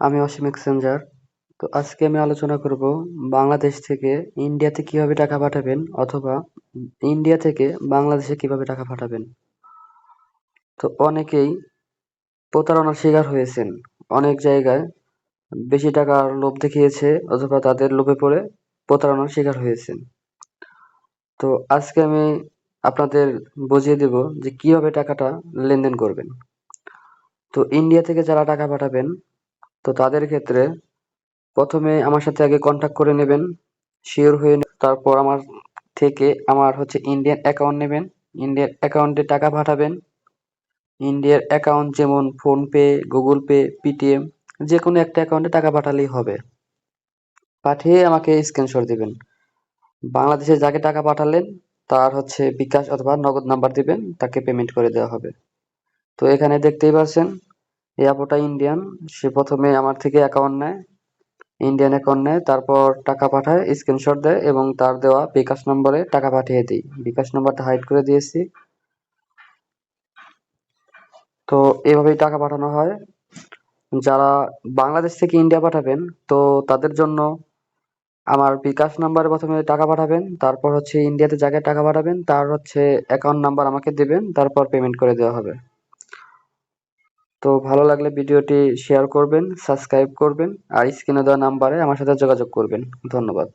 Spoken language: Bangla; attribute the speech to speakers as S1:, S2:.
S1: আমি অসীম এক্সচেঞ্জার। তো আজকে আমি আলোচনা করব বাংলাদেশ থেকে ইন্ডিয়াতে কিভাবে টাকা পাঠাবেন অথবা ইন্ডিয়া থেকে বাংলাদেশে কিভাবে টাকা পাঠাবেন। তো অনেকেই প্রতারণার শিকার হয়েছেন। অনেক জায়গায় বেশি টাকার লোভ দেখিয়েছে অথবা তাদের লোভে পড়ে প্রতারণার শিকার হয়েছেন। তো আজকে আমি আপনাদের বুঝিয়ে দেব যে কিভাবে টাকাটা লেনদেন করবেন। তো ইন্ডিয়া থেকে যারা টাকা পাঠাবেন তো তাদের ক্ষেত্রে প্রথমে আমার সাথে আগে কন্ট্যাক্ট করে নেবেন, শিওর হয়ে তারপর আমার ইন্ডিয়ান অ্যাকাউন্ট নেবেন, ইন্ডিয়ান অ্যাকাউন্টে টাকা পাঠাবেন। ইন্ডিয়ার অ্যাকাউন্ট যেমন ফোনপে, গুগল পে, পেটিএম, যে কোনো একটা অ্যাকাউন্টে টাকা পাঠালেই হবে। পাঠিয়ে আমাকে স্ক্রিনশট দিবেন। বাংলাদেশে যাকে টাকা পাঠালেন তার বিকাশ অথবা নগদ নাম্বার দিবেন, তাকে পেমেন্ট করে দেওয়া হবে। তো এখানে দেখতেই পাচ্ছেন এই আপুটা ইন্ডিয়ান, সে প্রথমে আমার থেকে অ্যাকাউন্ট নেয়, ইন্ডিয়ান অ্যাকাউন্ট নেয়, তারপর টাকা পাঠায়, স্ক্রিনশট দেয় এবং তার দেওয়া বিকাশ নম্বরে টাকা পাঠিয়ে দিই। বিকাশ নম্বরটা হাইড করে দিয়েছি। তো এভাবেই টাকা পাঠানো হয়। যারা বাংলাদেশ থেকে ইন্ডিয়া পাঠাবেন তো তাদের জন্য আমার বিকাশ নাম্বারে প্রথমে টাকা পাঠাবেন, তারপর ইন্ডিয়াতে যাকে টাকা পাঠাবেন তার অ্যাকাউন্ট নাম্বার আমাকে দিবেন, তারপর পেমেন্ট করে দেওয়া হবে। তো ভালো লাগলে ভিডিওটি শেয়ার করবেন, সাবস্ক্রাইব করবেন আর স্ক্রিনে দেওয়া নাম্বারে আমার সাথে যোগাযোগ করবেন। ধন্যবাদ।